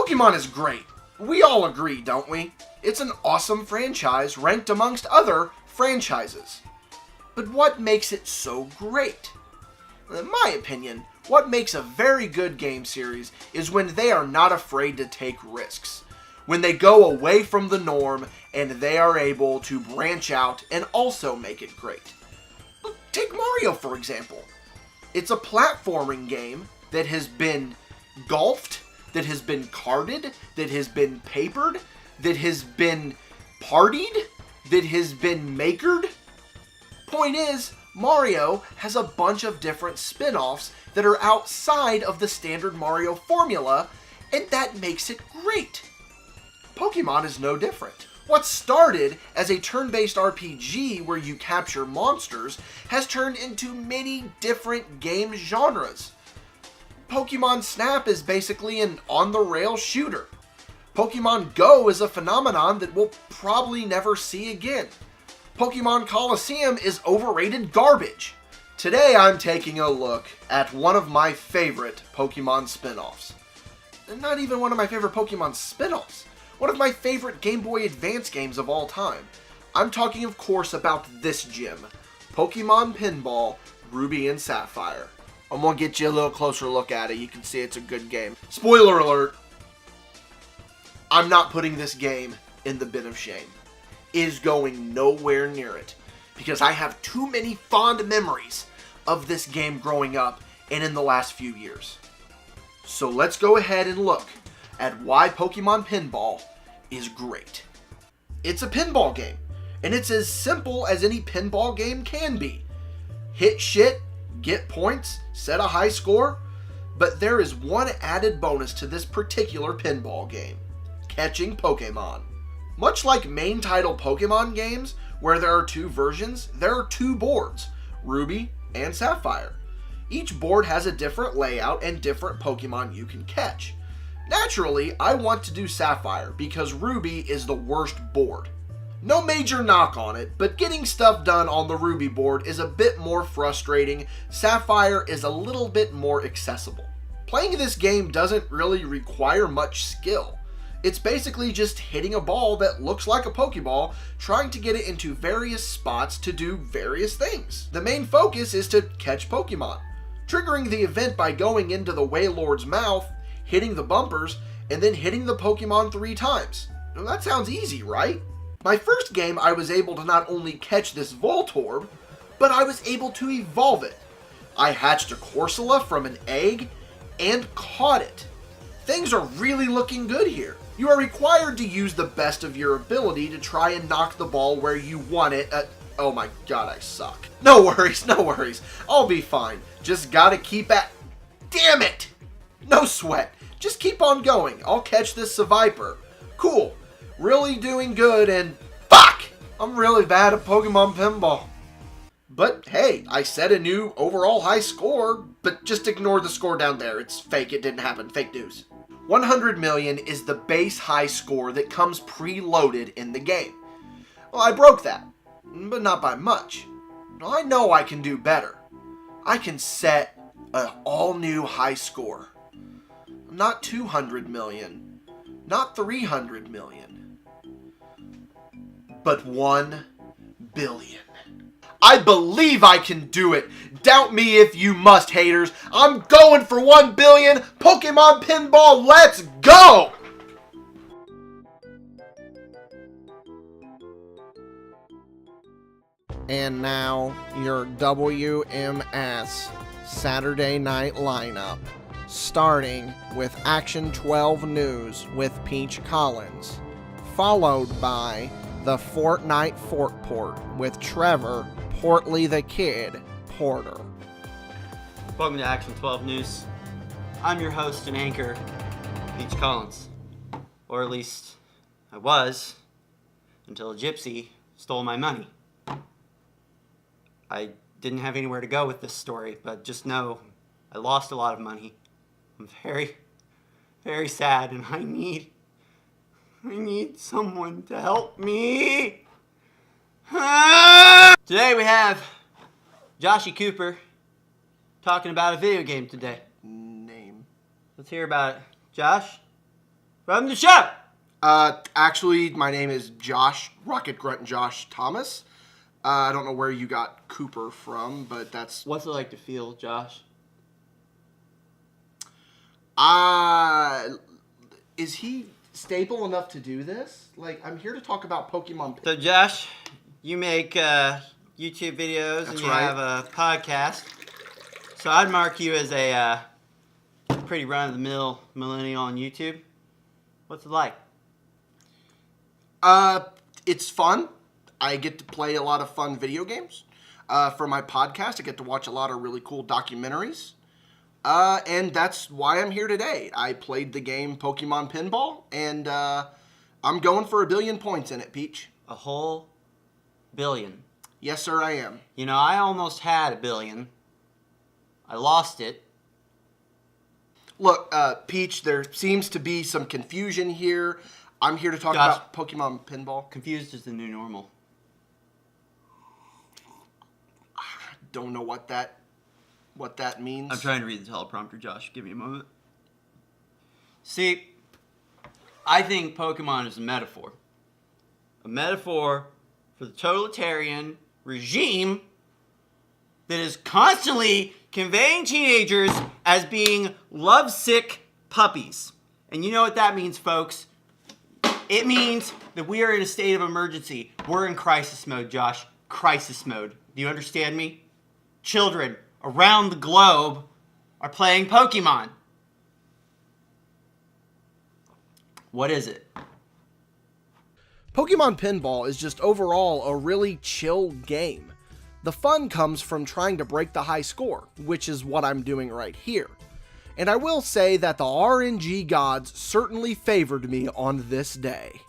Pokemon is great. We all agree, don't we? It's an awesome franchise ranked amongst other franchises. But what makes it so great? In my opinion, what makes a very good game series is when they are not afraid to take risks. When they go away from the norm and they are able to branch out and also make it great. Take Mario, for example. It's a platforming game that has been golfed, that has been carded, that has been papered, that has been partied, that has been makered. Point is, Mario has a bunch of different spin-offs that are outside of the standard Mario formula, and that makes it great. Pokemon is no different. What started as a turn-based RPG where you capture monsters has turned into many different game genres. Pokemon Snap is basically an on-the-rail shooter. Pokemon Go is a phenomenon that we'll probably never see again. Pokemon Coliseum is overrated garbage. Today I'm taking a look at one of my favorite Pokemon spin-offs. Not even one of my favorite Pokemon spin-offs. One of my favorite Game Boy Advance games of all time. I'm talking, of course, about this gem. Pokemon Pinball, Ruby and Sapphire. I'm going to get you a little closer look at it. You can see it's a good game. Spoiler alert. I'm not putting this game in the bin of shame. It is going nowhere near it. Because I have too many fond memories of this game growing up and in the last few years. So let's go ahead and look at why Pokemon Pinball is great. It's a pinball game, and it's as simple as any pinball game can be. Hit shit, get points, set a high score, but there is one added bonus to this particular pinball game: catching Pokemon. Much like main title Pokemon games, where there are two versions, there are two boards, Ruby and Sapphire. Each board has a different layout and different Pokemon you can catch. Naturally, I want to do Sapphire because Ruby is the worst board. No major knock on it, but getting stuff done on the Ruby board is a bit more frustrating. Sapphire is a little bit more accessible. Playing this game doesn't really require much skill. It's basically just hitting a ball that looks like a Pokeball, trying to get it into various spots to do various things. The main focus is to catch Pokemon, triggering the event by going into the Wailord's mouth, hitting the bumpers, and then hitting the Pokemon 3 times. Now, that sounds easy, right? My first game, I was able to not only catch this Voltorb, but I was able to evolve it. I hatched a Corsola from an egg and caught it. Things are really looking good here. You are required to use the best of your ability to try and knock the ball where you want it. Oh my god, I suck. No worries, no worries. I'll be fine. Just gotta keep at... Damn it! No sweat. Just keep on going. I'll catch this Seviper. Cool. Really doing good, and fuck! I'm really bad at Pokemon Pinball. But hey, I set a new overall high score, but just ignore the score down there. It's fake. It didn't happen. Fake news. 100 million is the base high score that comes preloaded in the game. Well, I broke that, but not by much. Well, I know I can do better. I can set an all-new high score. Not 200 million, not 300 million, but 1 billion. I believe I can do it. Doubt me if you must, haters. I'm going for 1 billion. Pokemon Pinball, let's go! And now, your WMS Saturday night lineup. Starting with Action 12 News with Peach Collins, followed by the Fortnite Fortport with Trevor Portly the Kid Porter. Welcome to Action 12 News. I'm your host and anchor, Peach Collins. Or at least, I was, until a gypsy stole my money. I didn't have anywhere to go with this story, but just know I lost a lot of money. I'm very, very sad, and I need someone to help me. Today we have Joshy Cooper talking about a video game today. Name. Let's hear about it. Josh, From the show. Actually, my name is Josh, RocketGruntJosh Thomas. I don't know where you got Cooper from, but that's... What's it like to feel, Josh? Is he stable enough to do this? Like, I'm here to talk about Pokemon Pinball. So, Josh, you make YouTube videos That's and you right. have a podcast. So I'd mark you as a pretty run-of-the-mill millennial on YouTube. What's it like? It's fun. I get to play a lot of fun video games. For my podcast, I get to watch a lot of really cool documentaries. And that's why I'm here today. I played the game Pokemon Pinball, and I'm going for 1 billion points in it, Peach. A whole billion. Yes, sir, I am. You know, I almost had 1 billion. I lost it. Look, Peach, there seems to be some confusion here. I'm here to talk Josh, about Pokemon Pinball. confused is the new normal. Don't know what that means. I'm trying to read the teleprompter, Josh. Give me a moment. See, I think Pokemon is a metaphor. A metaphor for the totalitarian regime that is constantly conveying teenagers as being lovesick puppies. And you know what that means, folks? It means that we are in a state of emergency. We're in crisis mode, Josh. Crisis mode. Do you understand me? Children around the globe are playing Pokemon. What is it? Pokemon Pinball is just overall a really chill game. The fun comes from trying to break the high score, which is what I'm doing right here. And I will say that the RNG gods certainly favored me on this day.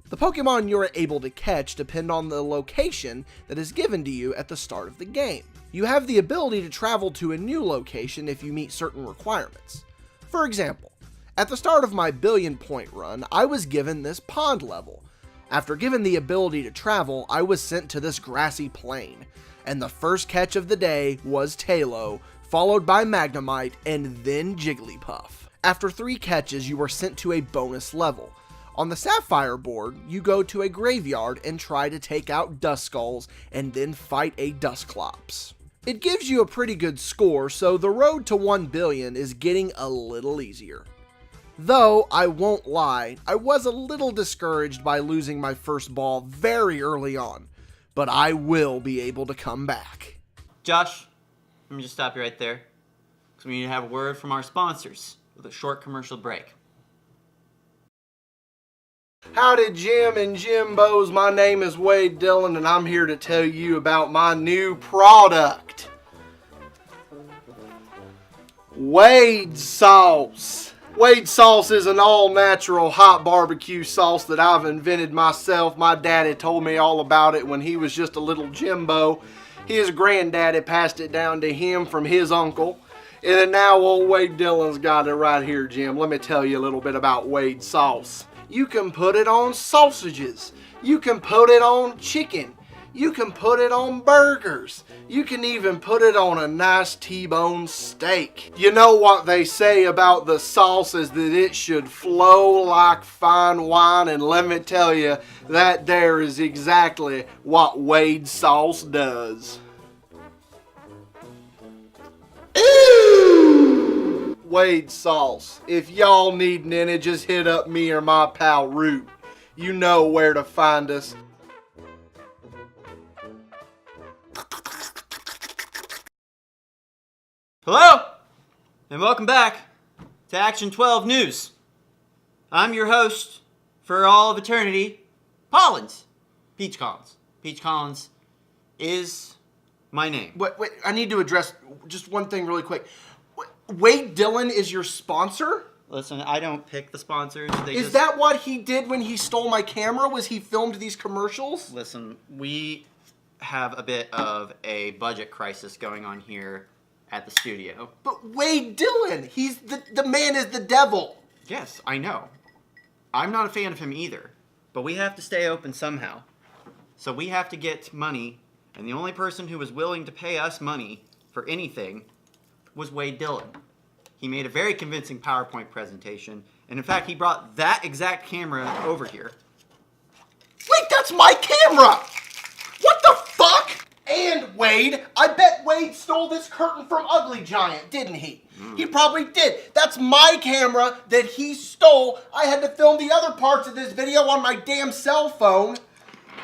The Pokemon you're able to catch depend on the location that is given to you at the start of the game. You have the ability to travel to a new location if you meet certain requirements. For example, at the start of my 1 billion point run, I was given this pond level. After given the ability to travel, I was sent to this grassy plain, and the first catch of the day was Tailo, followed by Magnemite, and then Jigglypuff. After 3 catches, you were sent to a bonus level. On the Sapphire board, you go to a graveyard and try to take out Duskulls and then fight a Dusclops. It gives you a pretty good score, so the road to 1 billion is getting a little easier. Though, I won't lie, I was a little discouraged by losing my first ball very early on, but I will be able to come back. Josh, let me just stop you right there, because we need to have a word from our sponsors with a short commercial break. Howdy, Jim and Jimbos. My name is Wade Dillon, and I'm here to tell you about my new product. Wade Sauce. Wade Sauce is an all-natural hot barbecue sauce that I've invented myself. My daddy told me all about it when he was just a little Jimbo. His granddaddy passed it down to him from his uncle. And then now old Wade Dillon's got it right here, Jim. Let me tell you a little bit about Wade Sauce. You can put it on sausages. You can put it on chicken. You can put it on burgers. You can even put it on a nice T-bone steak. You know what they say about the sauce is that it should flow like fine wine, and let me tell you, that there is exactly what Wade Sauce does. Wade Sauce. If y'all need any, just hit up me or my pal Root. You know where to find us. Hello, and welcome back to Action 12 News. I'm your host for all of eternity, Collins. Peach Collins. Peach Collins is my name. Wait, I need to address just one thing really quick. Wade Dillon is your sponsor? Listen, I don't pick the sponsors. Is that what he did when he stole my camera? Was he filmed these commercials? Listen, we have a bit of a budget crisis going on here at the studio. But Wade Dillon, he's the man is the devil. Yes, I know. I'm not a fan of him either. But we have to stay open somehow. So we have to get money, and the only person who was willing to pay us money for anything was Wade Dillon. He made a very convincing PowerPoint presentation. And in fact, he brought that exact camera over here. Wait, that's my camera! What the fuck? And Wade, I bet Wade stole this curtain from Ugly Giant, didn't he? He probably did. That's my camera that he stole. I had to film the other parts of this video on my damn cell phone.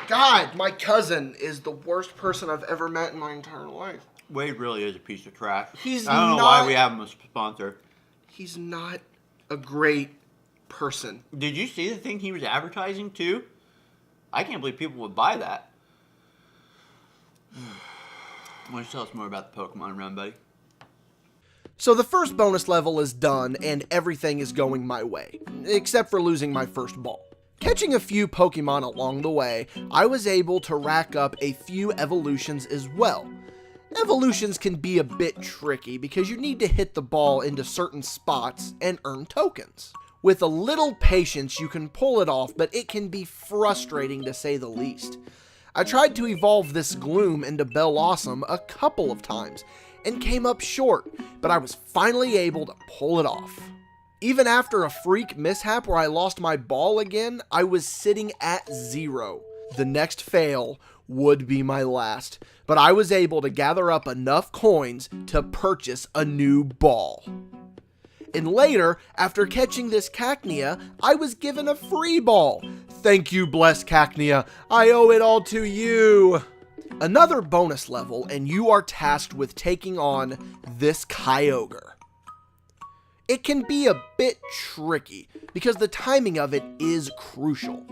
God, my cousin is the worst person I've ever met in my entire life. Wade really is a piece of trash. I don't know why we have him as a sponsor. He's not a great person. Did you see the thing he was advertising too? I can't believe people would buy that. Why don't you tell us more about the Pokemon run, buddy? So the first bonus level is done and everything is going my way, except for losing my first ball. Catching a few Pokemon along the way, I was able to rack up a few evolutions as well. Evolutions can be a bit tricky because you need to hit the ball into certain spots and earn tokens. With a little patience you can pull it off, but it can be frustrating to say the least. I tried to evolve this Gloom into Bellossom a couple of times and came up short, but I was finally able to pull it off. Even after a freak mishap where I lost my ball again, I was sitting at 0. The next fail would be my last, but I was able to gather up enough coins to purchase a new ball. And later, after catching this Cacnea, I was given a free ball. Thank you, blessed Cacnea. I owe it all to you. Another bonus level, and you are tasked with taking on this Kyogre. It can be a bit tricky, because the timing of it is crucial.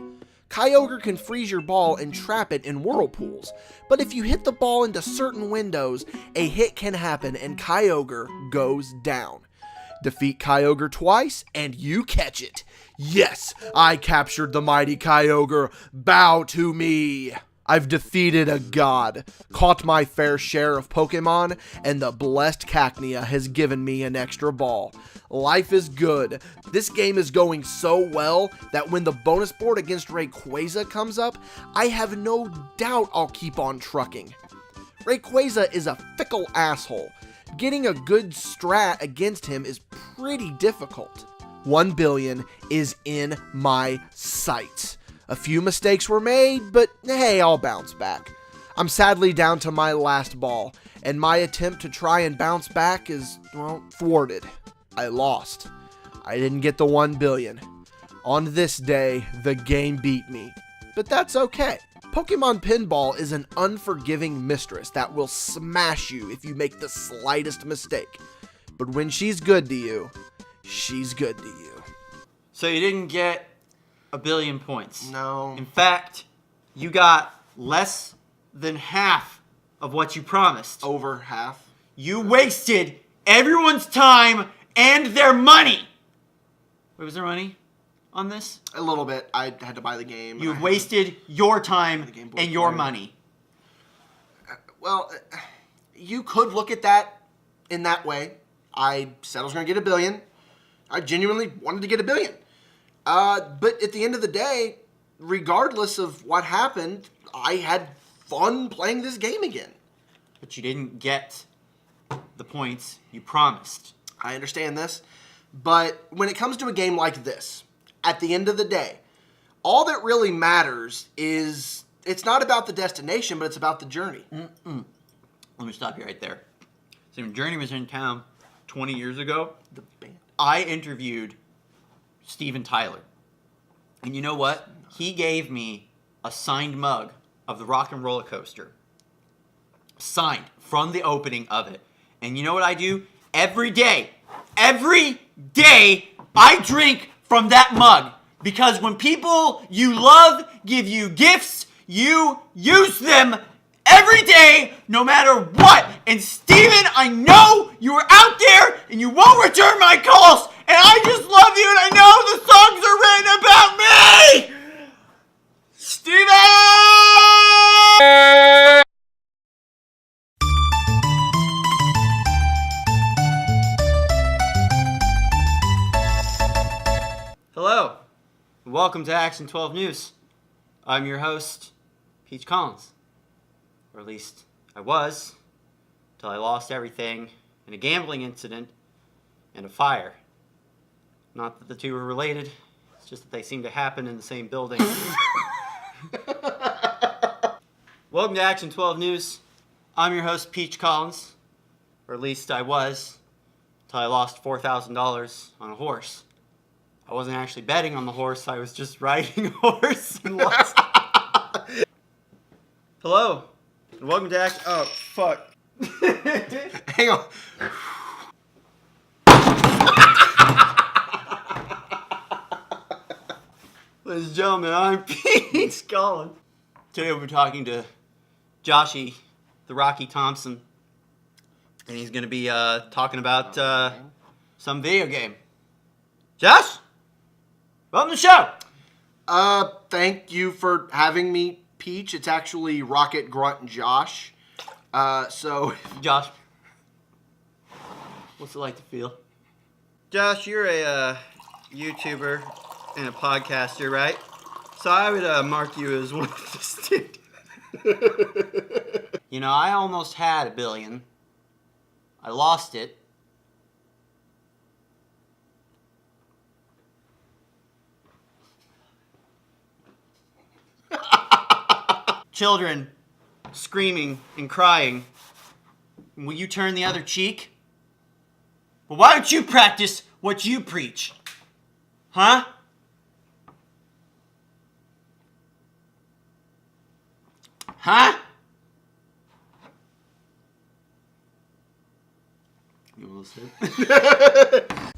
Kyogre can freeze your ball and trap it in whirlpools, but if you hit the ball into certain windows, a hit can happen and Kyogre goes down. Defeat Kyogre twice, and you catch it. Yes, I captured the mighty Kyogre. Bow to me. I've defeated a god, caught my fair share of Pokemon, and the blessed Cacnea has given me an extra ball. Life is good. This game is going so well that when the bonus board against Rayquaza comes up, I have no doubt I'll keep on trucking. Rayquaza is a fickle asshole. Getting a good strat against him is pretty difficult. 1 billion is in my sights. A few mistakes were made, but hey, I'll bounce back. I'm sadly down to my last ball, and my attempt to try and bounce back is, well, thwarted. I lost. I didn't get the 1 billion. On this day, the game beat me, but that's okay. Pokemon Pinball is an unforgiving mistress that will smash you if you make the slightest mistake. But when she's good to you, she's good to you. So you didn't get 1 billion points. No. In fact, you got less than half of what you promised. Over half. You wasted everyone's time and their money. Where was their money on this? A little bit. I had to buy the game. You've wasted your time Game Boy and your Player. money. Well, you could look at that in that way. I said I was going to get 1 billion. I genuinely wanted to get 1 billion. But at the end of the day, regardless of what happened, I had fun playing this game again. But you didn't get the points you promised. I understand this. But when it comes to a game like this, at the end of the day, all that really matters is it's not about the destination, but it's about the journey. Let me stop you right there. So when Journey was in town 20 years ago, The band. I interviewed Steven Tyler. And you know what? He gave me a signed mug of the Rock and Roller Coaster. Signed from the opening of it. And you know what I do? Every day, I drink from that mug. Because when people you love give you gifts, you use them every day, no matter what. And Steven, I know you are out there and you won't return my calls. And I just love you and I know the songs are written about me. Steven! Hello, and welcome to Action 12 News. I'm your host, Peach Collins. Or at least I was, till I lost everything in a gambling incident and a fire. Not that the two are related, it's just that they seem to happen in the same building. Welcome to Action 12 News. I'm your host, Peach Collins. Or at least I was, until I lost $4,000 on a horse. I wasn't actually betting on the horse, I was just riding a horse and lost. Hello, and welcome to Action... Oh, fuck. Hang on. Ladies and gentlemen, I'm Peach Collins. Today we're talking to Joshy, the Rocky Thompson. And he's going to be talking about some video game. Josh? Welcome to the show! Thank you for having me, Peach. It's actually RocketGruntJosh. Josh, what's it like to feel? Josh, you're a YouTuber and a podcaster, right? So I would mark you as one of the stick. You know, I almost had $1 billion. I lost it. Children screaming and crying. Will you turn the other cheek? Well, why don't you practice what you preach? Huh? Huh? You want to listen?